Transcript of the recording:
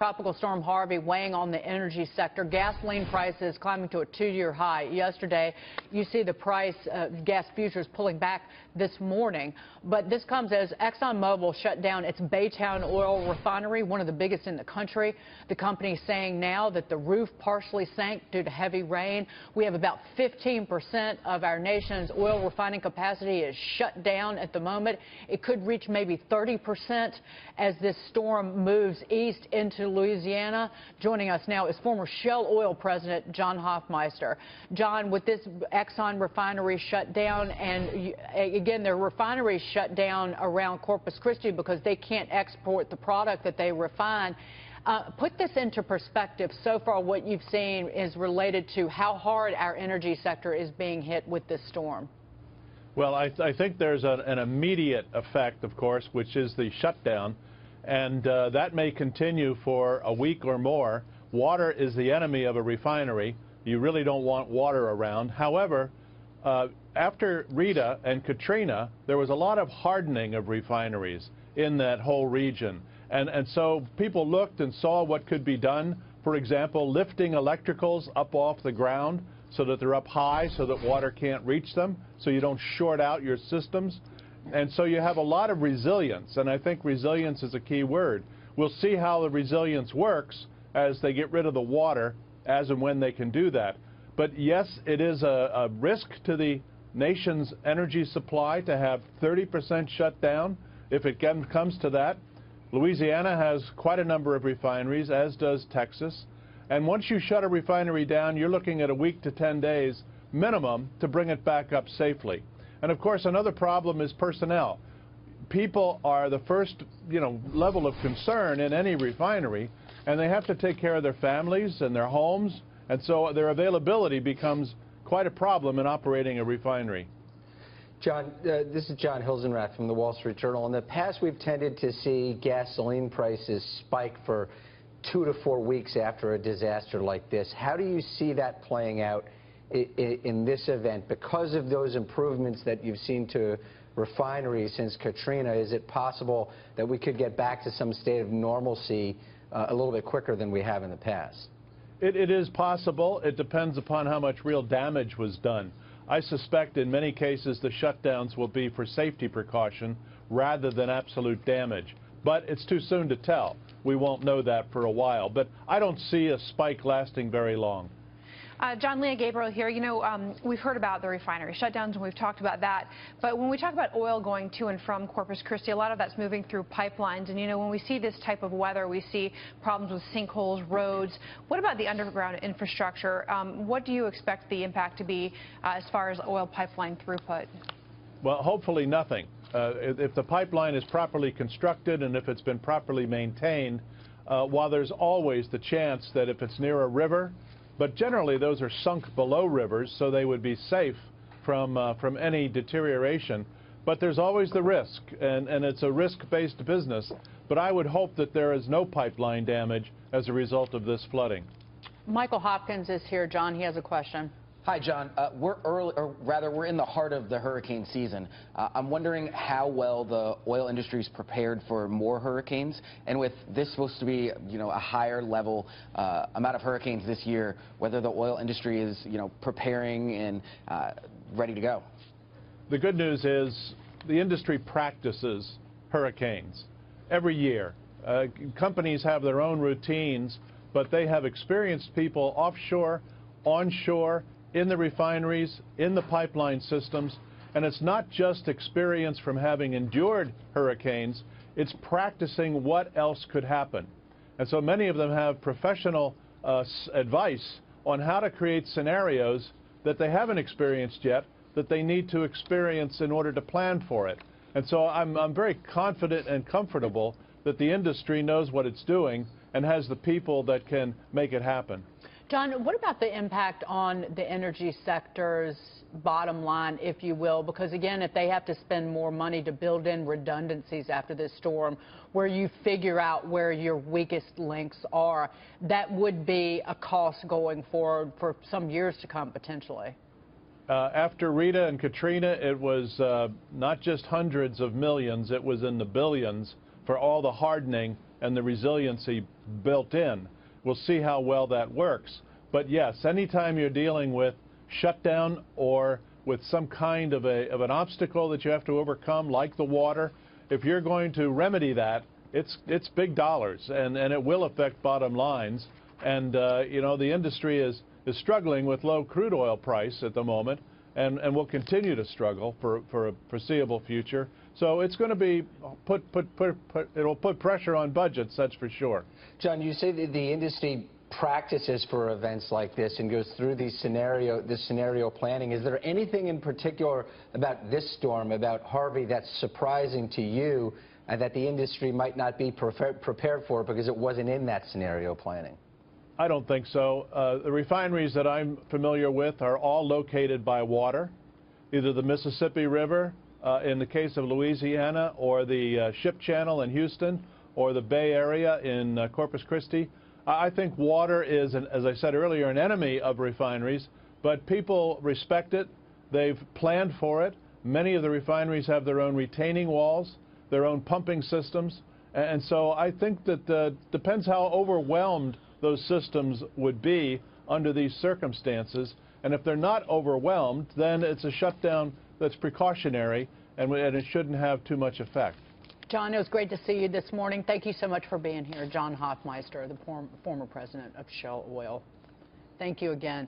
Tropical storm Harvey weighing on the energy sector. Gasoline prices climbing to a 2-year high. Yesterday, you see the price gas futures pulling back this morning. But this comes as ExxonMobil shut down its Baytown oil refinery, one of the biggest in the country. The company saying now that the roof partially sank due to heavy rain. We have about 15% of our nation's oil refining capacity is shut down at the moment. It could reach maybe 30% as this storm moves east into Louisiana. Joining us now is former Shell Oil President John Hofmeister. John, with this Exxon refinery shut down, and again, their refinery shut down around Corpus Christi because they can't export the product that they refine. Put this into perspective. So far, what you've seen is related to how hard our energy sector is being hit with this storm. Well, I think there's an immediate effect, of course, which is the shutdown. And that may continue for a week or more. Water is the enemy of a refinery. You really don't want water around. However, after Rita and Katrina, there was a lot of hardening of refineries in that whole region. And so people looked and saw what could be done. For example, lifting electricals up off the ground so that they're up high so that water can't reach them, so you don't short out your systems. And so you have a lot of resilience, and I think resilience is a key word. We'll see how the resilience works as they get rid of the water, as and when they can do that. But yes, it is a risk to the nation's energy supply to have 30% shut down if it comes to that. Louisiana has quite a number of refineries, as does Texas. And once you shut a refinery down, you're looking at a week to 10 days minimum to bring it back up safely. And of course, another problem is personnel. People are the first, level of concern in any refinery, and they have to take care of their families and their homes, and so their availability becomes quite a problem in operating a refinery. John, this is John Hilsenrath from the Wall Street Journal. In the past, we've tended to see gasoline prices spike for 2 to 4 weeks after a disaster like this. How do you see that playing out in this event? Because of those improvements that you've seen to refineries since Katrina, is it possible that we could get back to some state of normalcy a little bit quicker than we have in the past? It is possible. It depends upon how much real damage was done. I suspect in many cases the shutdowns will be for safety precaution rather than absolute damage. But it's too soon to tell. We won't know that for a while. But I don't see a spike lasting very long. John, Leah Gabriel here. We've heard about the refinery shutdowns, and we've talked about that. But when we talk about oil going to and from Corpus Christi, a lot of that's moving through pipelines. And, when we see this type of weather, we see problems with sinkholes, roads. What about the underground infrastructure? What do you expect the impact to be as far as oil pipeline throughput? Well, hopefully nothing. If the pipeline is properly constructed and if it's been properly maintained, while there's always the chance that if it's near a river, but generally those are sunk below rivers, so they would be safe from any deterioration. But there's always the risk, and it's a risk-based business. But I would hope that there is no pipeline damage as a result of this flooding. Michael Hopkins is here. John, he has a question. Hi, John. We're in the heart of the hurricane season. I'm wondering how well the oil industry is prepared for more hurricanes, and with this supposed to be, a higher level amount of hurricanes this year, whether the oil industry is, preparing and ready to go. The good news is the industry practices hurricanes every year. Companies have their own routines, but they have experienced people offshore, onshore, in the refineries, in the pipeline systems, and it's not just experience from having endured hurricanes, it's practicing what else could happen. And so many of them have professional advice on how to create scenarios that they haven't experienced yet, that they need to experience in order to plan for it. And so I'm very confident and comfortable that the industry knows what it's doing and has the people that can make it happen. John, what about the impact on the energy sector's bottom line, if you will? Because, again, if they have to spend more money to build in redundancies after this storm, where you figure out where your weakest links are, that would be a cost going forward for some years to come, potentially. After Rita and Katrina, it was not just hundreds of millions, it was in the billions for all the hardening and the resiliency built in. We'll see how well that works. But yes, anytime you're dealing with shutdown or with some kind of an obstacle that you have to overcome, like the water, if you're going to remedy that, it's big dollars, and it will affect bottom lines. And you know, the industry is struggling with low crude oil price at the moment, and will continue to struggle for a foreseeable future. So it's going to be it'll put pressure on budgets, that's for sure. John, you say that the industry practices for events like this and goes through this scenario planning. Is there anything in particular about this storm, about Harvey, that's surprising to you and that the industry might not be prepared for because it wasn't in that scenario planning? I don't think so. The refineries that I'm familiar with are all located by water, either the Mississippi River in the case of Louisiana, or the Ship Channel in Houston, or the Bay Area in Corpus Christi. I think water is, as I said earlier, an enemy of refineries, but people respect it. They've planned for it. Many of the refineries have their own retaining walls, their own pumping systems, and so I think that depends how overwhelmed those systems would be under these circumstances. And if they're not overwhelmed, then it's a shutdown that's precautionary, and it shouldn't have too much effect. John, it was great to see you this morning. Thank you so much for being here. John Hofmeister, the former president of Shell Oil. Thank you again.